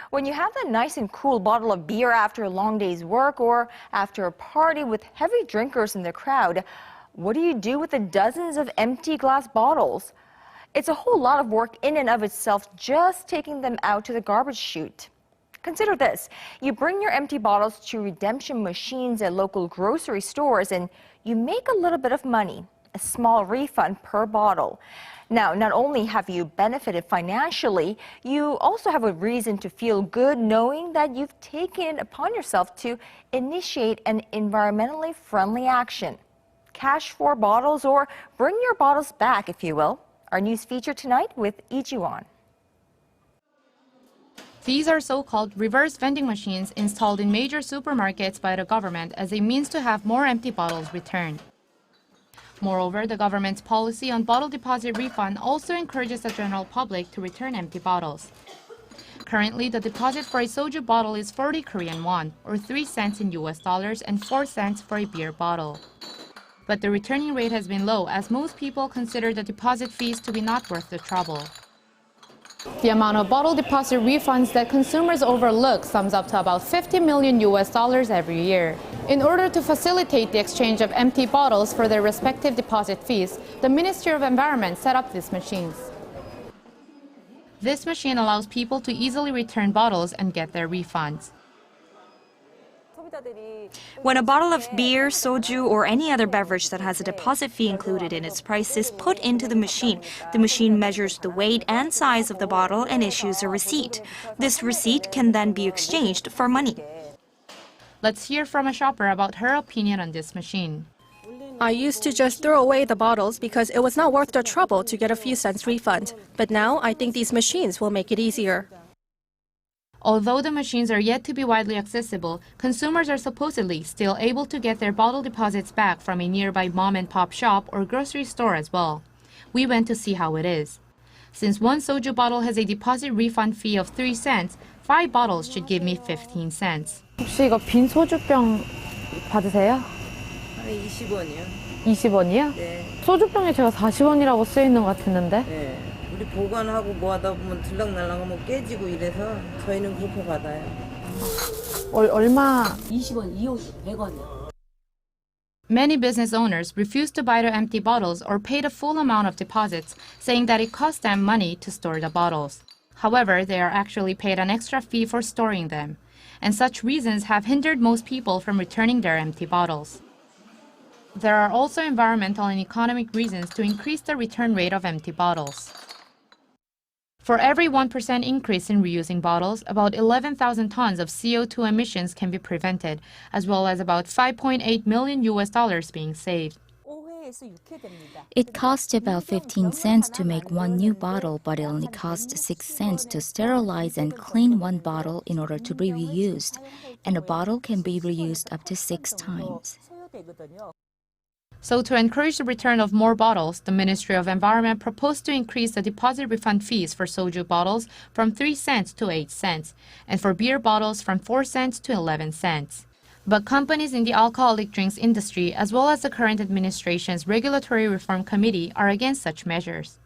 When you have that nice and cool bottle of beer after a long day's work or after a party with heavy drinkers in the crowd, what do you do with the dozens of empty glass bottles? It's a whole lot of work in and of itself just taking them out to the garbage chute. Consider this. You bring your empty bottles to redemption machines at local grocery stores and you make a little bit of money, a small refund per bottle. Now, not only have you benefited financially, you also have a reason to feel good knowing that you've taken it upon yourself to initiate an environmentally friendly action. Cash for bottles or bring your bottles back, if you will. Our news feature tonight with Lee Ji-won. These are so-called reverse vending machines installed in major supermarkets by the government as a means to have more empty bottles returned. Moreover, the government's policy on bottle deposit refund also encourages the general public to return empty bottles. Currently, the deposit for a soju bottle is 40 Korean won, or 3 cents in US dollars, and 4 cents for a beer bottle. But the returning rate has been low as most people consider the deposit fees to be not worth the trouble. The amount of bottle deposit refunds that consumers overlook sums up to about 50 million US dollars every year. In order to facilitate the exchange of empty bottles for their respective deposit fees, the Ministry of Environment set up these machines. This machine allows people to easily return bottles and get their refunds. When a bottle of beer, soju, or any other beverage that has a deposit fee included in its price is put into the machine measures the weight and size of the bottle and issues a receipt. This receipt can then be exchanged for money. Let's hear from a shopper about her opinion on this machine. I used to just throw away the bottles because it was not worth the trouble to get a few cents refund. But now I think these machines will make it easier. Although the machines are yet to be widely accessible, consumers are supposedly still able to get their bottle deposits back from a nearby mom-and-pop shop or grocery store as well. We went to see how it is. Since one soju bottle has a deposit refund fee of 3 cents, 5 bottles should give me 15 cents. 혹시 이거 빈 소주병 받으세요? 20원이요. 20원이요? 네. 소주병에 제가 40원이라고 쓰여 있는 것 같았는데. 네. 우리 보관하고 뭐 하다 보면 들락날락하면 깨지고 이래서 저희는 그렇게 받아요. 얼마? 20원, 250, 100원이요. Many business owners refuse to buy the empty bottles or pay the full amount of deposits, saying that it costs them money to store the bottles. However, they are actually paid an extra fee for storing them, and such reasons have hindered most people from returning their empty bottles. There are also environmental and economic reasons to increase the return rate of empty bottles. For every 1% increase in reusing bottles, about 11,000 tons of CO2 emissions can be prevented, as well as about 5.8 million US dollars being saved. It costs about 15 cents to make one new bottle, but it only costs 6 cents to sterilize and clean one bottle in order to be reused, and a bottle can be reused up to 6 times. So to encourage the return of more bottles, the Ministry of Environment proposed to increase the deposit refund fees for soju bottles from 3 cents to 8 cents, and for beer bottles from 4 cents to 11 cents. But companies in the alcoholic drinks industry, as well as the current administration's Regulatory Reform Committee, are against such measures.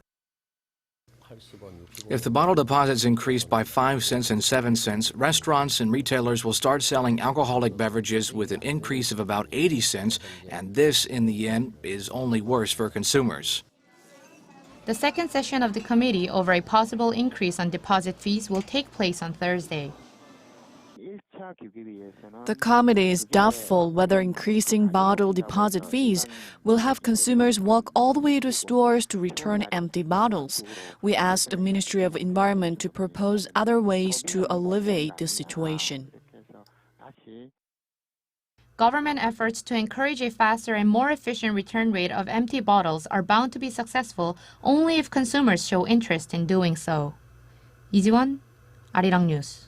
If the bottle deposits increase by 5 cents and 7 cents, restaurants and retailers will start selling alcoholic beverages with an increase of about 80 cents, and this, in the end, is only worse for consumers. The second session of the committee over a possible increase on deposit fees will take place on Thursday. The committee is doubtful whether increasing bottle deposit fees will have consumers walk all the way to stores to return empty bottles. We asked the Ministry of Environment to propose other ways to alleviate this situation. Government efforts to encourage a faster and more efficient return rate of empty bottles are bound to be successful only if consumers show interest in doing so. Lee Ji-won, Arirang News.